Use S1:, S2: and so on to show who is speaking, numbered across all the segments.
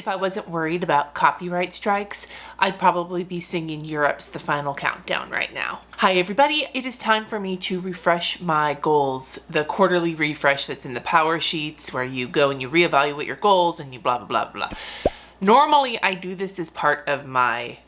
S1: If I wasn't worried about copyright strikes, I'd probably be singing Europe's The Final Countdown right now. Hi everybody, it is time for me to refresh my goals, the quarterly refresh that's in the Powersheets where you go and you reevaluate your goals and you blah, blah, blah, blah. Normally I do this as part of my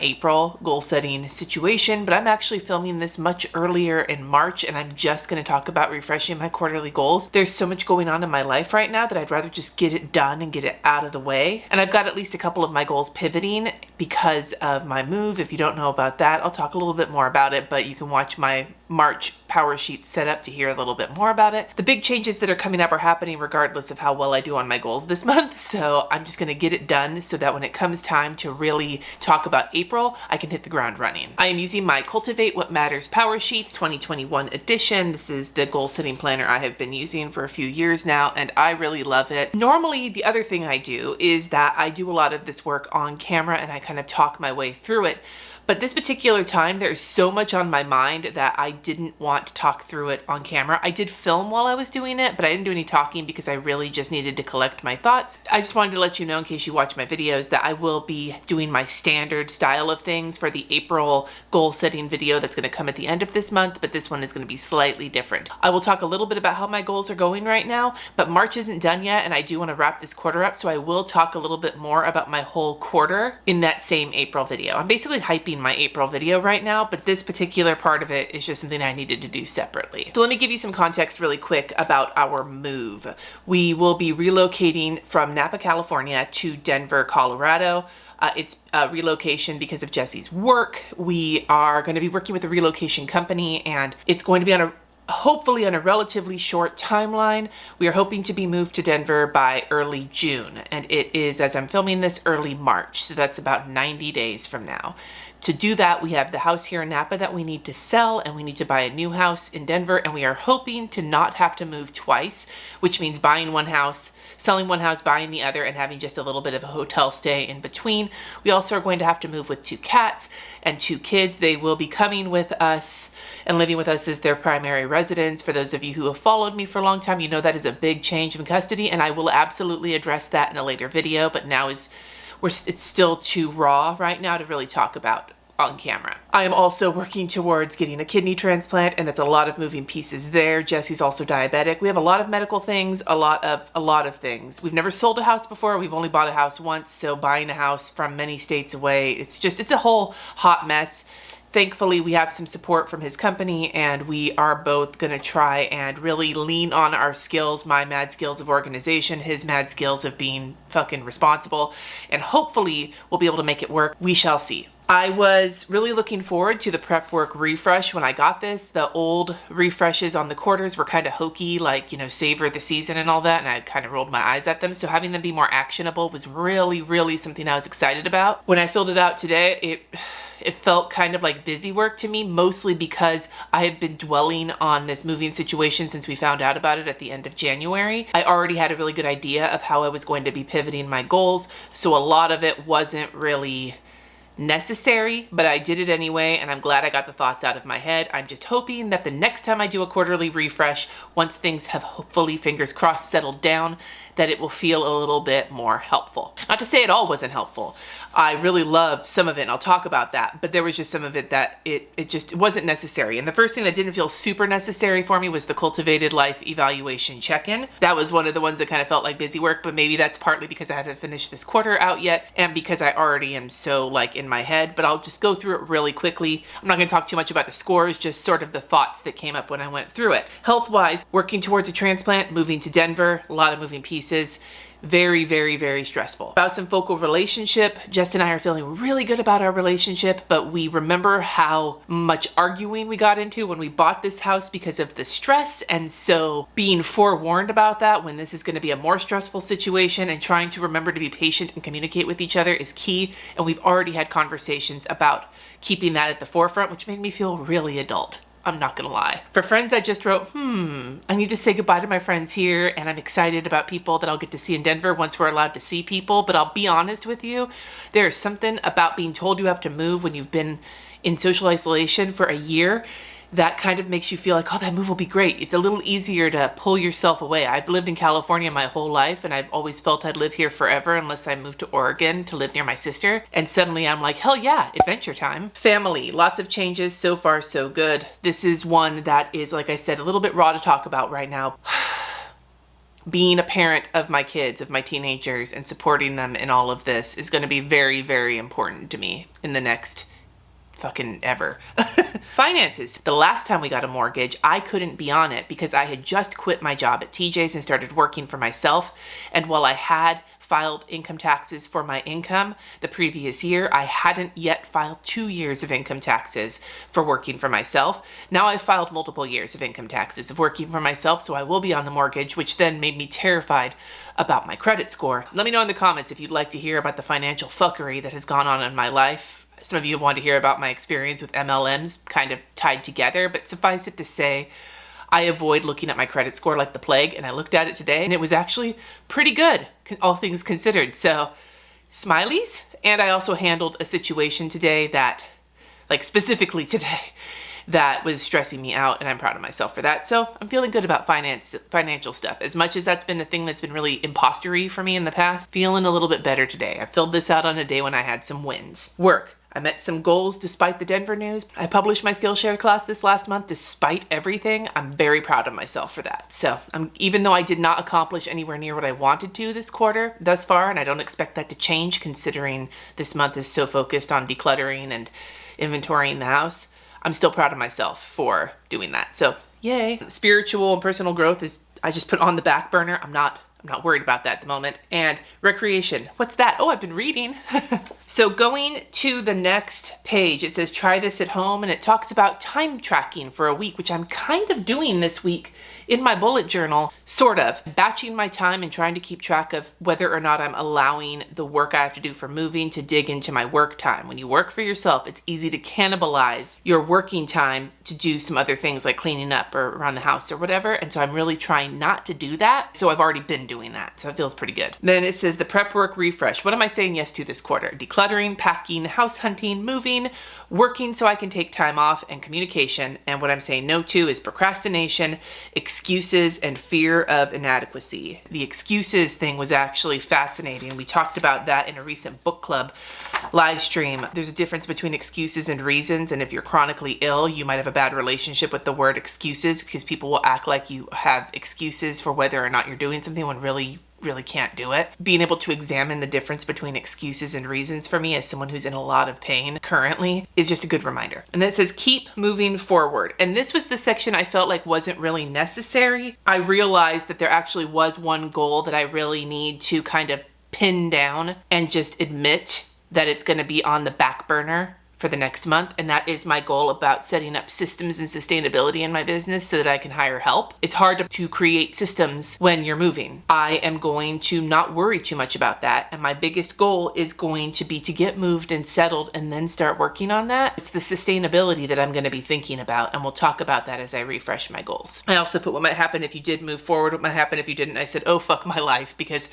S1: April goal setting situation, but I'm actually filming this much earlier in March and I'm just going to talk about refreshing my quarterly goals. There's so much going on in my life right now that I'd rather just get it done and get it out of the way. And I've got at least a couple of my goals pivoting because of my move. If you don't know about that, I'll talk a little bit more about it, but you can watch my March Powersheet setup to hear a little bit more about it. The big changes that are coming up are happening regardless of how well I do on my goals this month, so I'm just going to get it done so that when it comes time to really talk about April, I can hit the ground running. I am using my Cultivate What Matters Powersheets 2021 edition. This is the goal setting planner I have been using for a few years now, and I really love it. Normally, the other thing I do is that I do a lot of this work on camera and I kind of talk my way through it. But this particular time, there's so much on my mind that I didn't want to talk through it on camera. I did film while I was doing it, but I didn't do any talking because I really just needed to collect my thoughts. I just wanted to let you know, in case you watch my videos, that I will be doing my standard style of things for the April goal setting video that's going to come at the end of this month, but this one is going to be slightly different. I will talk a little bit about how my goals are going right now, but March isn't done yet and I do want to wrap this quarter up, so I will talk a little bit more about my whole quarter in that same April video. I'm basically hyping my April video right now, but this particular part of it is just something I needed to do separately. So let me give you some context really quick about our move. We will be relocating from Napa, California to Denver, Colorado. It's a relocation because of Jesse's work. We are going to be working with a relocation company and it's going to be hopefully on a relatively short timeline. We are hoping to be moved to Denver by early June, and it is, as I'm filming this, early March, so that's about 90 days from now. To do that, we have the house here in Napa that we need to sell, and we need to buy a new house in Denver, and we are hoping to not have to move twice, which means buying one house, selling one house, buying the other, and having just a little bit of a hotel stay in between. We also are going to have to move with 2 cats and 2 kids. They will be coming with us and living with us as their primary residence. For those of you who have followed me for a long time, you know that is a big change in custody, and I will absolutely address that in a later video, but now it's still too raw right now to really talk about on camera. I am also working towards getting a kidney transplant, and it's a lot of moving pieces there. Jesse's also diabetic. We have a lot of medical things, a lot of things. We've never sold a house before. We've only bought a house once, so buying a house from many states away, it's a whole hot mess. Thankfully, we have some support from his company, and we are both going to try and really lean on our skills, my mad skills of organization, his mad skills of being fucking responsible, and hopefully we'll be able to make it work. We shall see. I was really looking forward to the prep work refresh when I got this. The old refreshes on the quarters were kind of hokey, like, savor the season and all that, and I kind of rolled my eyes at them. So having them be more actionable was really, really something I was excited about. When I filled it out today, it felt kind of like busy work to me, mostly because I have been dwelling on this moving situation since we found out about it at the end of January. I already had a really good idea of how I was going to be pivoting my goals, so a lot of it wasn't really necessary, but I did it anyway, and I'm glad I got the thoughts out of my head. I'm just hoping that the next time I do a quarterly refresh, once things have hopefully, fingers crossed, settled down, that it will feel a little bit more helpful. Not to say it all wasn't helpful. I really loved some of it, and I'll talk about that, but there was just some of it that it just wasn't necessary. And the first thing that didn't feel super necessary for me was the Cultivated Life Evaluation check-in. That was one of the ones that kind of felt like busy work, but maybe that's partly because I haven't finished this quarter out yet, and because I already am so in my head, but I'll just go through it really quickly. I'm not gonna talk too much about the scores, just sort of the thoughts that came up when I went through it. Health-wise, working towards a transplant, moving to Denver, a lot of moving pieces. Very, very, very stressful. About some focal relationship, Jess and I are feeling really good about our relationship, but we remember how much arguing we got into when we bought this house because of the stress, and so being forewarned about that when this is going to be a more stressful situation and trying to remember to be patient and communicate with each other is key, and we've already had conversations about keeping that at the forefront, which made me feel really adult. I'm not gonna lie. For friends, I just wrote, I need to say goodbye to my friends here, and I'm excited about people that I'll get to see in Denver once we're allowed to see people, but I'll be honest with you, there is something about being told you have to move when you've been in social isolation for a year that kind of makes you feel like, oh, that move will be great. It's a little easier to pull yourself away. I've lived in California my whole life, and I've always felt I'd live here forever unless I moved to Oregon to live near my sister. And suddenly I'm like, hell yeah, adventure time. Family, lots of changes. So far, so good. This is one that is, like I said, a little bit raw to talk about right now. Being a parent of my kids, of my teenagers, and supporting them in all of this is going to be very, very important to me in the next fucking ever. Finances. The last time we got a mortgage, I couldn't be on it because I had just quit my job at TJ's and started working for myself. And while I had filed income taxes for my income the previous year, I hadn't yet filed 2 years of income taxes for working for myself. Now I've filed multiple years of income taxes of working for myself, so I will be on the mortgage, which then made me terrified about my credit score. Let me know in the comments if you'd like to hear about the financial fuckery that has gone on in my life. Some of you have wanted to hear about my experience with MLMs kind of tied together, but suffice it to say, I avoid looking at my credit score like the plague, and I looked at it today and it was actually pretty good, all things considered. So, smileys. And I also handled a situation today that, like specifically today, that was stressing me out, and I'm proud of myself for that. So I'm feeling good about financial stuff. As much as that's been a thing that's been really impostery for me in the past, feeling a little bit better today. I filled this out on a day when I had some wins. Work. I met some goals despite the Denver news. I published my Skillshare class this last month despite everything. I'm very proud of myself for that. So even though I did not accomplish anywhere near what I wanted to this quarter thus far, and I don't expect that to change considering this month is so focused on decluttering and inventorying the house, I'm still proud of myself for doing that. So yay. Spiritual and personal growth is, I just put on the back burner. I'm not worried about that at the moment. And recreation. What's that? Oh, I've been reading. So going to the next page, it says try this at home, and it talks about time tracking for a week, which I'm kind of doing this week in my bullet journal, sort of. Batching my time and trying to keep track of whether or not I'm allowing the work I have to do for moving to dig into my work time. When you work for yourself, it's easy to cannibalize your working time to do some other things like cleaning up or around the house or whatever. And so I'm really trying not to do that. So I've already been doing that. So it feels pretty good. Then it says the prep work refresh. What am I saying yes to this quarter? Decluttering, packing, house hunting, moving, working so I can take time off, and communication. And what I'm saying no to is procrastination, excuses, and fear of inadequacy. The excuses thing was actually fascinating. We talked about that in a recent book club live stream. There's a difference between excuses and reasons, and if you're chronically ill, you might have a bad relationship with the word excuses because people will act like you have excuses for whether or not you're doing something when really you really can't do it. Being able to examine the difference between excuses and reasons for me as someone who's in a lot of pain currently is just a good reminder. And then it says keep moving forward. And this was the section I felt like wasn't really necessary. I realized that there actually was one goal that I really need to kind of pin down and just admit that it's going to be on the back burner for the next month, and that is my goal about setting up systems and sustainability in my business so that I can hire help. It's hard to create systems when you're moving. I am going to not worry too much about that, and my biggest goal is going to be to get moved and settled and then start working on that. It's the sustainability that I'm going to be thinking about, and we'll talk about that as I refresh my goals. I also put what might happen if you did move forward, what might happen if you didn't. I said, oh, fuck my life, because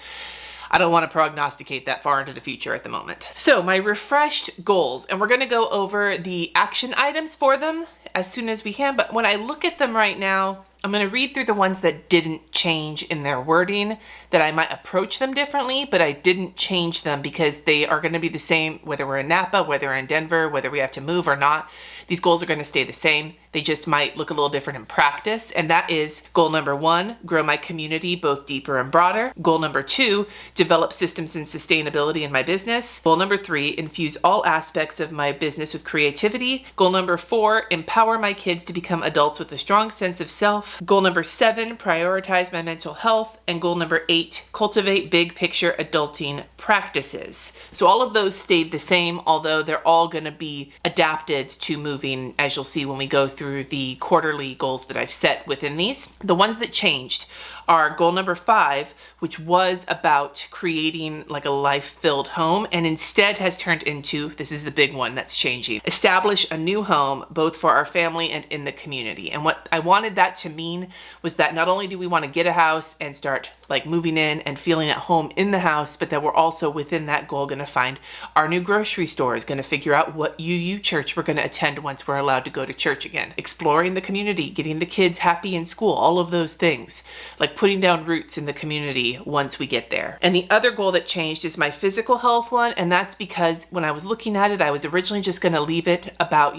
S1: I don't want to prognosticate that far into the future at the moment. So my refreshed goals, and we're going to go over the action items for them as soon as we can. But when I look at them right now, I'm going to read through the ones that didn't change in their wording, that I might approach them differently, but I didn't change them because they are going to be the same, whether we're in Napa, whether we're in Denver, whether we have to move or not. These goals are going to stay the same. They just might look a little different in practice. And that is goal number 1, grow my community both deeper and broader. Goal number 2, develop systems and sustainability in my business. Goal number 3, infuse all aspects of my business with creativity. Goal number 4, empower my kids to become adults with a strong sense of self. Goal number 7, prioritize my mental health. And goal number 8, cultivate big picture adulting practices. So all of those stayed the same, although they're all going to be adapted to moving, as you'll see when we go through the quarterly goals that I've set within these. The ones that changed are goal number 5, which was about creating like a life-filled home, and instead has turned into, this is the big one that's changing, establish a new home both for our family and in the community. And what I wanted that to mean was that not only do we want to get a house and start like moving in and feeling at home in the house, but that we're also within that goal going to find our new grocery stores, going to figure out what UU church we're going to attend once we're allowed to go to church again, exploring the community, getting the kids happy in school, all of those things, like putting down roots in the community once we get there. And the other goal that changed is my physical health one, and that's because when I was looking at it, I was originally just going to leave it about,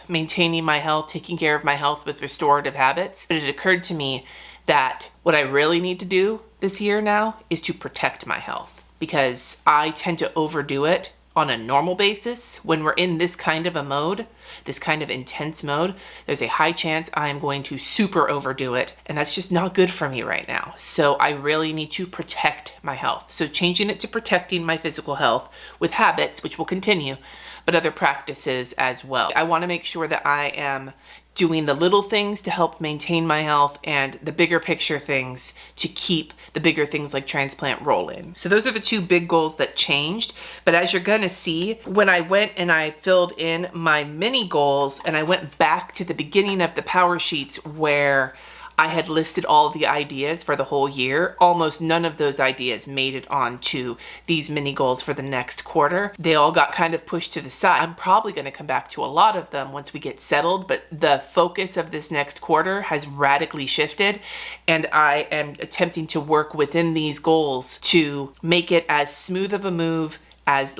S1: maintaining my health, taking care of my health with restorative habits, but it occurred to me that what I really need to do this year now is to protect my health, because I tend to overdo it on a normal basis. When we're in this kind of a mode, this kind of intense mode, there's a high chance I am going to super overdo it, and that's just not good for me right now. So I really need to protect my health. So changing it to protecting my physical health with habits, which will continue, but other practices as well. I want to make sure that I am doing the little things to help maintain my health and the bigger picture things to keep the bigger things like transplant rolling. So those are the 2 big goals that changed. But as you're gonna see, when I went and I filled in my mini goals and I went back to the beginning of the power sheets where I had listed all the ideas for the whole year, almost none of those ideas made it onto these mini goals for the next quarter. They all got kind of pushed to the side. I'm probably going to come back to a lot of them once we get settled, but the focus of this next quarter has radically shifted, and I am attempting to work within these goals to make it as smooth of a move, as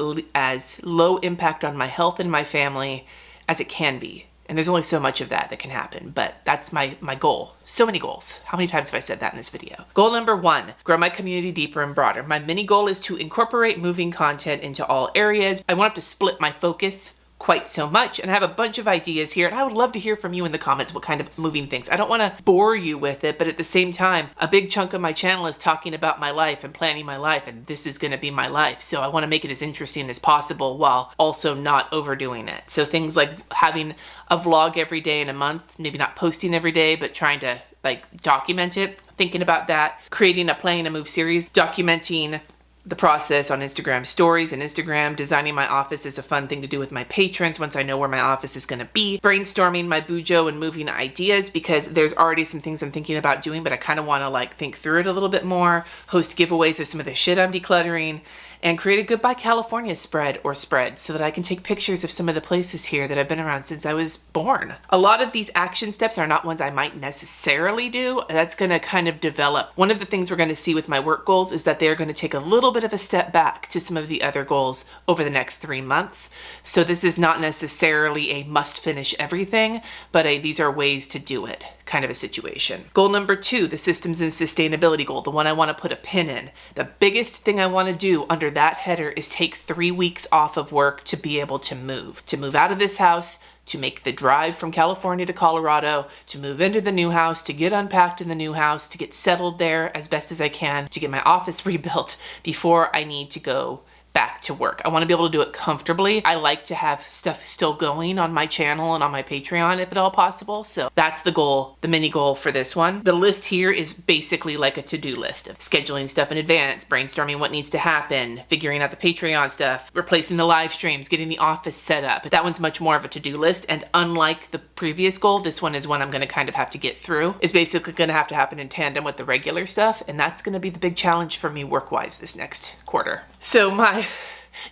S1: low impact on my health and my family as it can be. And there's only so much of that can happen, but that's my goal. So many goals. How many times have I said that in this video? Goal number 1, grow my community deeper and broader. My mini goal is to incorporate moving content into all areas. I won't have to split my focus quite so much, and I have a bunch of ideas here, and I would love to hear from you in the comments what kind of moving things. I don't want to bore you with it, but at the same time, a big chunk of my channel is talking about my life and planning my life, and this is going to be my life. So I want to make it as interesting as possible while also not overdoing it. So things like having a vlog every day in a month, maybe not posting every day, but trying to like document it, thinking about that, creating a Planning a Move series, documenting the process on Instagram stories and Instagram. Designing my office is a fun thing to do with my patrons once I know where my office is going to be. Brainstorming my bujo and moving ideas, because there's already some things I'm thinking about doing, but I kind of want to like think through it a little bit more. Host giveaways of some of the shit I'm decluttering, and create a Goodbye California spread or spreads so that I can take pictures of some of the places here that I've been around since I was born. A lot of these action steps are not ones I might necessarily do. That's going to kind of develop. One of the things we're going to see with my work goals is that they're going to take a little bit of a step back to some of the other goals over the next 3 months. So this is not necessarily a must finish everything, but these are ways to do it kind of a situation. Goal number 2, the systems and sustainability goal, the one I want to put a pin in. The biggest thing I want to do under that header is take 3 weeks off of work to be able to move out of this house, to make the drive from California to Colorado, to move into the new house, to get unpacked in the new house, to get settled there as best as I can, to get my office rebuilt before I need to go back to work. I want to be able to do it comfortably. I like to have stuff still going on my channel and on my Patreon if at all possible. So that's the goal, the mini goal for this one. The list here is basically like a to-do list of scheduling stuff in advance, brainstorming what needs to happen, figuring out the Patreon stuff, replacing the live streams, getting the office set up. But that one's much more of a to-do list. And unlike the previous goal, this one is one I'm going to kind of have to get through. It's basically going to have to happen in tandem with the regular stuff. And that's going to be the big challenge for me work-wise this next quarter. So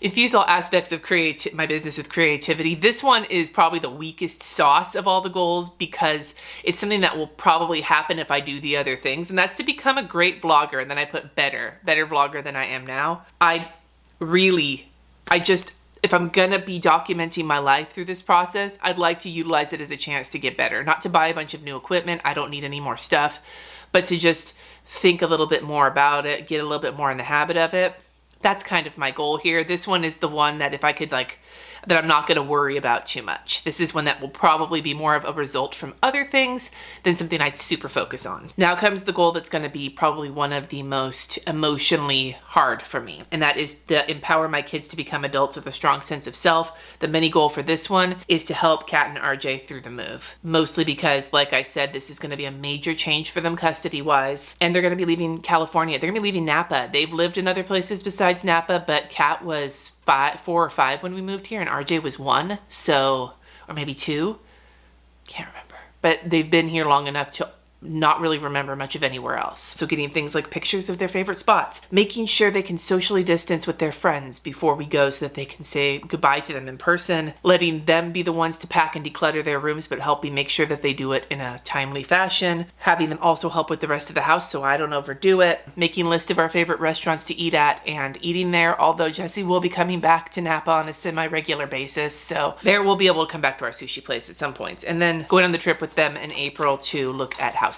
S1: infuse all aspects of my business with creativity. This one is probably the weakest sauce of all the goals, because it's something that will probably happen if I do the other things, and that's to become a great vlogger. And then I put better vlogger than I am now. If I'm gonna be documenting my life through this process, I'd like to utilize it as a chance to get better. Not to buy a bunch of new equipment, I don't need any more stuff, but to just think a little bit more about it, get a little bit more in the habit of it. That's kind of my goal here. This one is the one that if I could that I'm not going to worry about too much. This is one that will probably be more of a result from other things than something I'd super focus on. Now comes the goal that's going to be probably one of the most emotionally hard for me, and that is to empower my kids to become adults with a strong sense of self. The mini goal for this one is to help Kat and RJ through the move, mostly because, like I said, this is going to be a major change for them custody-wise, and they're going to be leaving California. They're going to be leaving Napa. They've lived in other places besides Napa, but Kat was 4 or 5 when we moved here, and RJ was 1, so, or maybe 2, can't remember. But they've been here long enough to not really remember much of anywhere else. So getting things like pictures of their favorite spots, making sure they can socially distance with their friends before we go so that they can say goodbye to them in person, letting them be the ones to pack and declutter their rooms, but helping make sure that they do it in a timely fashion, having them also help with the rest of the house so I don't overdo it, making a list of our favorite restaurants to eat at and eating there, although Jesse will be coming back to Napa on a semi-regular basis, so there we'll be able to come back to our sushi place at some point, and then going on the trip with them in April to look at houses.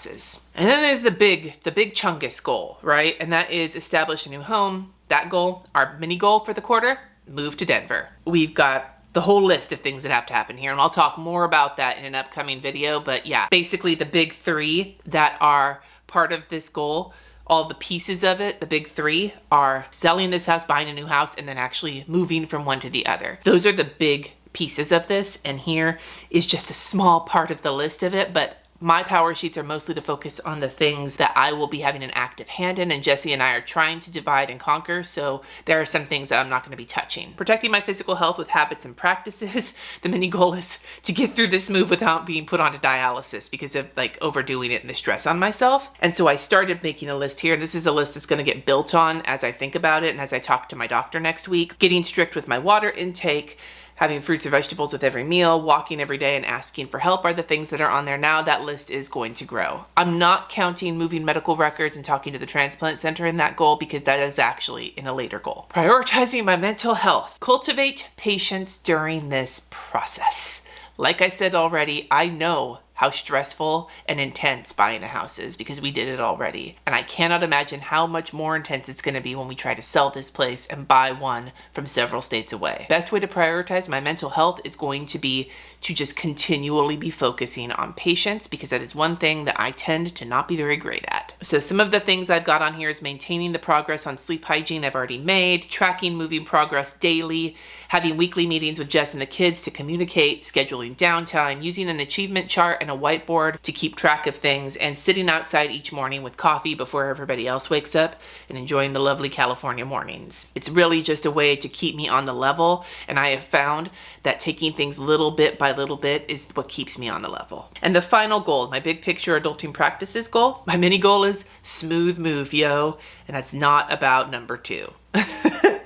S1: And then there's the big chungus goal, right? And that is establish a new home. That goal, our mini goal for the quarter, move to Denver. We've got the whole list of things that have to happen here, and I'll talk more about that in an upcoming video. But yeah, basically the big 3 that are part of this goal, all the pieces of it, the big 3 are selling this house, buying a new house, and then actually moving from one to the other. Those are the big pieces of this, and here is just a small part of the list of it, but my power sheets are mostly to focus on the things that I will be having an active hand in, and Jesse and I are trying to divide and conquer, so there are some things that I'm not going to be touching. Protecting my physical health with habits and practices. The mini goal is to get through this move without being put onto dialysis because of overdoing it and the stress on myself. And so I started making a list here, and this is a list that's going to get built on as I think about it and as I talk to my doctor next week. Getting strict with my water intake, having fruits or vegetables with every meal, walking every day, and asking for help are the things that are on there now. That list is going to grow. I'm not counting moving medical records and talking to the transplant center in that goal because that is actually in a later goal. Prioritizing my mental health. Cultivate patience during this process. Like I said already, I know how stressful and intense buying a house is because we did it already. And I cannot imagine how much more intense it's going to be when we try to sell this place and buy one from several states away. Best way to prioritize my mental health is going to be to just continually be focusing on patience because that is one thing that I tend to not be very great at. So some of the things I've got on here is maintaining the progress on sleep hygiene I've already made, tracking moving progress daily, having weekly meetings with Jess and the kids to communicate, scheduling downtime, using an achievement chart and a whiteboard to keep track of things, and sitting outside each morning with coffee before everybody else wakes up and enjoying the lovely California mornings. It's really just a way to keep me on the level, and I have found that taking things little bit by little bit is what keeps me on the level. And the final goal, my big picture adulting practices goal, my mini goal is smooth move, yo, and that's not about number 2.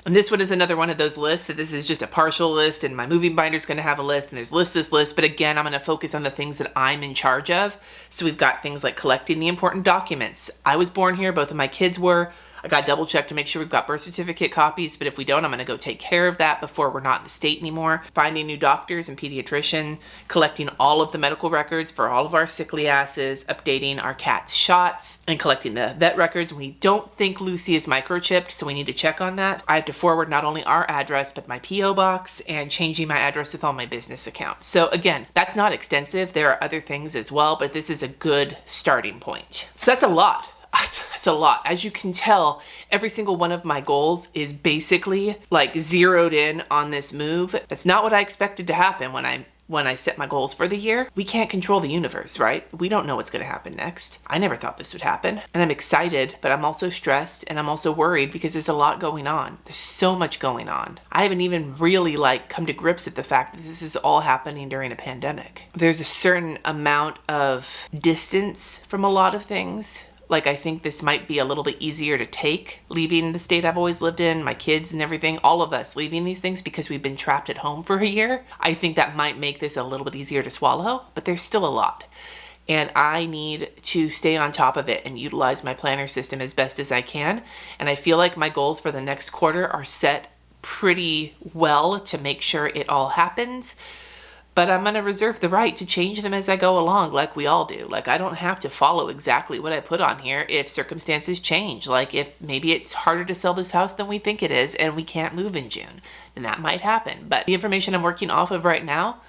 S1: And this one is another one of those lists that this is just a partial list, and my moving binder is going to have a list, and there's this list, but again, I'm going to focus on the things that I'm in charge of. So we've got things like collecting the important documents. I was born here, both of my kids were. I got double checked to make sure we've got birth certificate copies, but if we don't, I'm going to go take care of that before we're not in the state anymore. Finding new doctors and pediatrician, collecting all of the medical records for all of our sickly asses, updating our cat's shots, and collecting the vet records. We don't think Lucy is microchipped, so we need to check on that. I have to forward not only our address, but my P.O. box, and changing my address with all my business accounts. So again, that's not extensive. There are other things as well, but this is a good starting point. So that's a lot. It's a lot. As you can tell, every single one of my goals is basically zeroed in on this move. That's not what I expected to happen when I set my goals for the year. We can't control the universe, right? We don't know what's going to happen next. I never thought this would happen. And I'm excited, but I'm also stressed, and I'm also worried because there's a lot going on. There's so much going on. I haven't even really come to grips with the fact that this is all happening during a pandemic. There's a certain amount of distance from a lot of things. I think this might be a little bit easier to take, leaving the state I've always lived in, my kids and everything, all of us leaving these things because we've been trapped at home for a year. I think that might make this a little bit easier to swallow, but there's still a lot. And I need to stay on top of it and utilize my planner system as best as I can. And I feel like my goals for the next quarter are set pretty well to make sure it all happens. but I'm going to reserve the right to change them as I go along, like we all do. Like, I don't have to follow exactly what I put on here if circumstances change. Like, if maybe it's harder to sell this house than we think it is and we can't move in June, then that might happen. But the information I'm working off of right now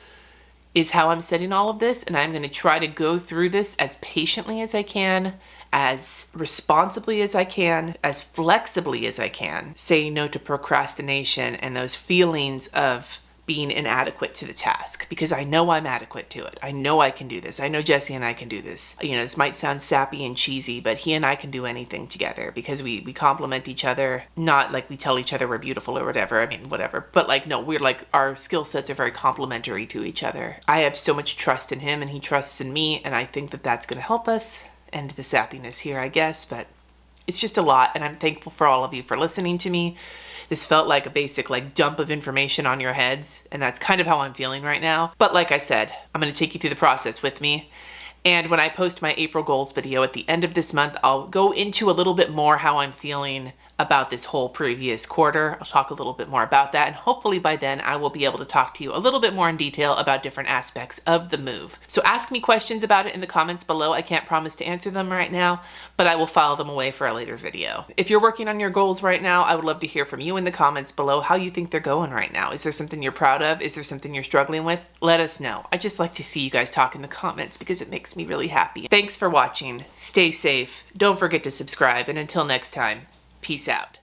S1: is how I'm setting all of this, and I'm going to try to go through this as patiently as I can, as responsibly as I can, as flexibly as I can, saying no to procrastination and those feelings of being inadequate to the task, because I know I'm adequate to it. I know I can do this. I know Jesse and I can do this. You know, this might sound sappy and cheesy, but he and I can do anything together because we complement each other. Not like we tell each other we're beautiful or whatever. I mean, whatever. But like, no, we're like, our skill sets are very complementary to each other. I have so much trust in him and he trusts in me, and I think that that's going to help us end the sappiness here, I guess. But it's just a lot, and I'm thankful for all of you for listening to me. This felt like a basic dump of information on your heads, and that's kind of how I'm feeling right now. But like I said, I'm going to take you through the process with me. And when I post my April goals video at the end of this month, I'll go into a little bit more how I'm feeling about this whole previous quarter. I'll talk a little bit more about that, and hopefully by then I will be able to talk to you a little bit more in detail about different aspects of the move. So ask me questions about it in the comments below. I can't promise to answer them right now, but I will file them away for a later video. If you're working on your goals right now, I would love to hear from you in the comments below how you think they're going right now. Is there something you're proud of? Is there something you're struggling with? Let us know. I just like to see you guys talk in the comments because it makes me really happy. Thanks for watching. Stay safe. Don't forget to subscribe, and until next time, peace out.